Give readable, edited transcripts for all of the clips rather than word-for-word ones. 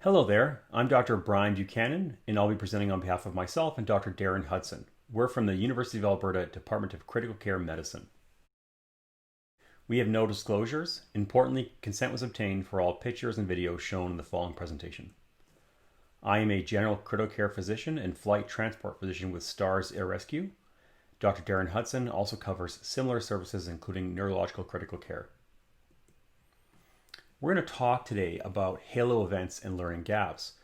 Hello there, I'm Dr. Brian Buchanan, and I'll be presenting on behalf of myself and Dr. Darren Hudson. We're from the University of Alberta Department of Critical Care Medicine. We have no disclosures. Importantly, consent was obtained for all pictures and videos shown in the following presentation. I am a general critical care physician and flight transport physician with STARS Air Rescue. Dr. Darren Hudson also covers similar services, including neurological critical care. We're going to talk today about halo events and learning gaps.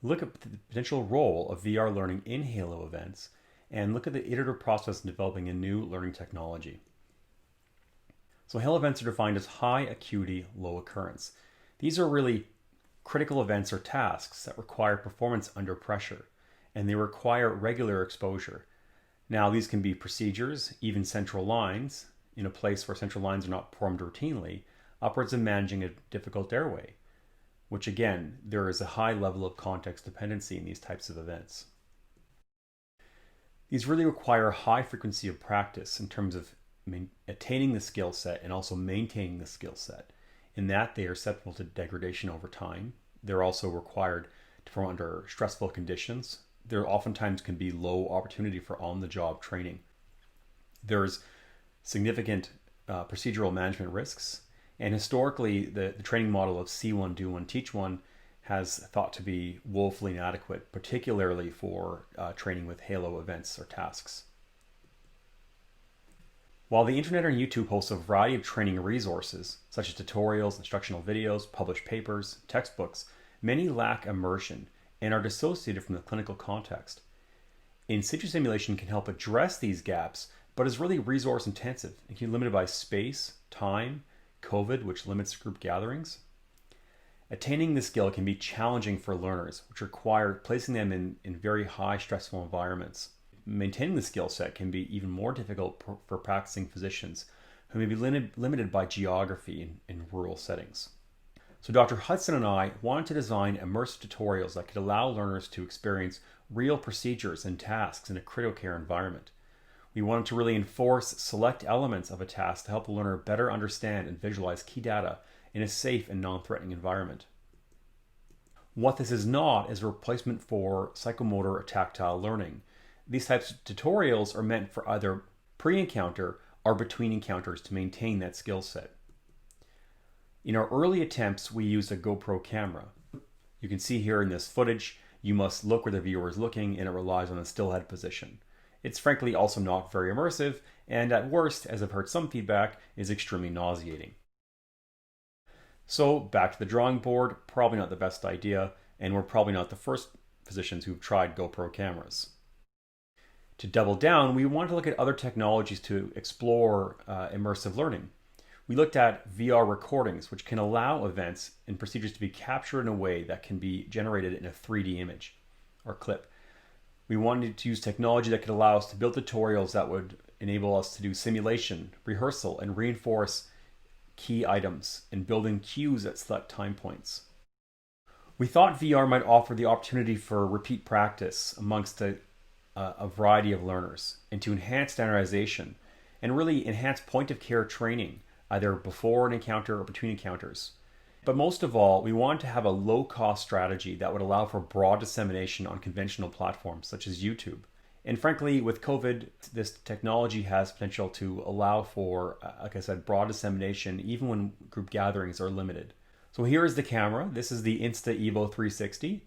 Look at the potential role of VR learning in halo events and look at the iterative process in developing a new learning technology. So halo events are defined as high acuity, low occurrence. These are really critical events or tasks that require performance under pressure, and they require regular exposure. Now, these can be procedures, even central lines, in a place where central lines are not performed routinely, upwards of managing a difficult airway, which again, there is a high level of context dependency in these types of events. These really require a high frequency of practice in terms of attaining the skill set and also maintaining the skill set. In that, they are susceptible to degradation over time. They're also required to perform under stressful conditions. There oftentimes can be low opportunity for on-the-job training. There's significant procedural management risks. And historically, the training model of see one, do one, teach one has thought to be woefully inadequate, particularly for training with halo events or tasks. While the internet and YouTube hosts a variety of training resources, such as tutorials, instructional videos, published papers, textbooks, many lack immersion and are dissociated from the clinical context. In situ simulation can help address these gaps, but is really resource intensive and can be limited by space, time, COVID, which limits group gatherings. Attaining this skill can be challenging for learners, which require placing them in very high stressful environments. Maintaining the skill set can be even more difficult for practicing physicians who may be limited by geography in rural settings. So Dr. Hudson and I wanted to design immersive tutorials that could allow learners to experience real procedures and tasks in a critical care environment. We wanted to really enforce select elements of a task to help the learner better understand and visualize key data in a safe and non-threatening environment. What this is not is a replacement for psychomotor or tactile learning. These types of tutorials are meant for either pre-encounter or between encounters to maintain that skill set. In our early attempts, we used a GoPro camera. You can see here in this footage, you must look where the viewer is looking and it relies on the still head position. It's frankly also not very immersive, and at worst, as I've heard some feedback, is extremely nauseating. So back to the drawing board, probably not the best idea, and we're probably not the first physicians who've tried GoPro cameras. To double down, we wanted to look at other technologies to explore immersive learning. We looked at VR recordings, which can allow events and procedures to be captured in a way that can be generated in a 3D image or clip. We wanted to use technology that could allow us to build tutorials that would enable us to do simulation, rehearsal, and reinforce key items and building cues at select time points. We thought VR might offer the opportunity for repeat practice amongst a variety of learners and to enhance standardization and really enhance point of care training, either before an encounter or between encounters. But most of all, we wanted to have a low-cost strategy that would allow for broad dissemination on conventional platforms such as YouTube. And frankly, with COVID, this technology has potential to allow for, like I said, broad dissemination even when group gatherings are limited. So here is the camera. This is the Insta Evo 360.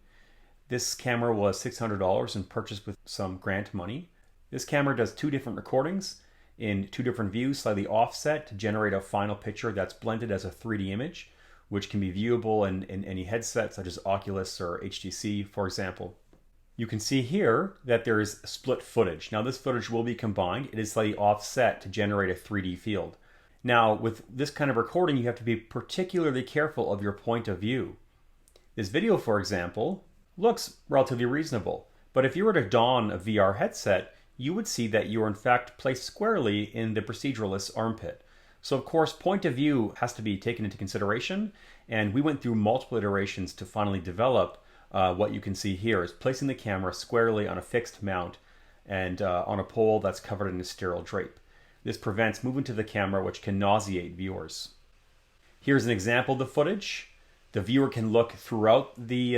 This camera was $600 and purchased with some grant money. This camera does 2 different recordings in 2 different views, slightly offset to generate a final picture that's blended as a 3D image, which can be viewable in any headset such as Oculus or HTC, for example. You can see here that there is split footage. Now this footage will be combined. It is slightly offset to generate a 3D field. Now with this kind of recording, you have to be particularly careful of your point of view. This video, for example, looks relatively reasonable, but if you were to don a VR headset, you would see that you are in fact placed squarely in the proceduralist's armpit. So of course, point of view has to be taken into consideration, and we went through multiple iterations to finally develop what you can see here is placing the camera squarely on a fixed mount and on a pole that's covered in a sterile drape. This prevents movement to the camera, which can nauseate viewers. Here's an example of the footage. The viewer can look throughout the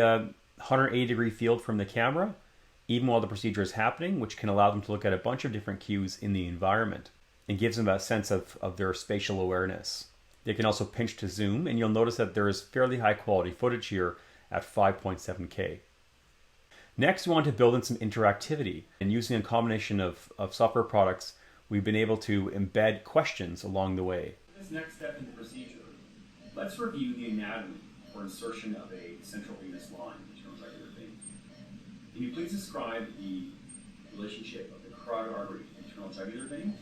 180-degree field from the camera, even while the procedure is happening, which can allow them to look at a bunch of different cues in the environment and gives them a sense of their spatial awareness. They can also pinch to zoom, and you'll notice that there is fairly high quality footage here at 5.7K. Next, we want to build in some interactivity, and using a combination of software products, we've been able to embed questions along the way. This next step in the procedure, let's review the anatomy for insertion of a central venous line into a jugular vein. Can you please describe the relationship of the carotid artery to the internal jugular vein?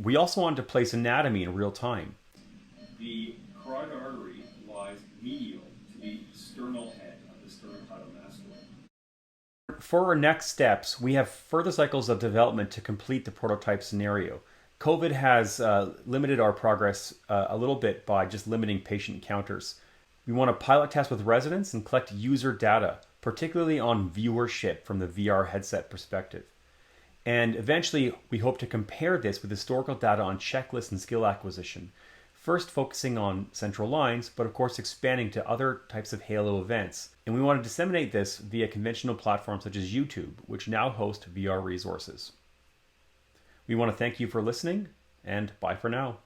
We also want to place anatomy in real time. The carotid artery lies medial to the sternal head of the sternocleidomastoid. For our next steps, we have further cycles of development to complete the prototype scenario. COVID has limited our progress a little bit by just limiting patient encounters. We want to pilot test with residents and collect user data, particularly on viewership from the VR headset perspective. And eventually, we hope to compare this with historical data on checklists and skill acquisition, first focusing on central lines, but of course expanding to other types of halo events. And we want to disseminate this via conventional platforms such as YouTube, which now host VR resources. We want to thank you for listening, and bye for now.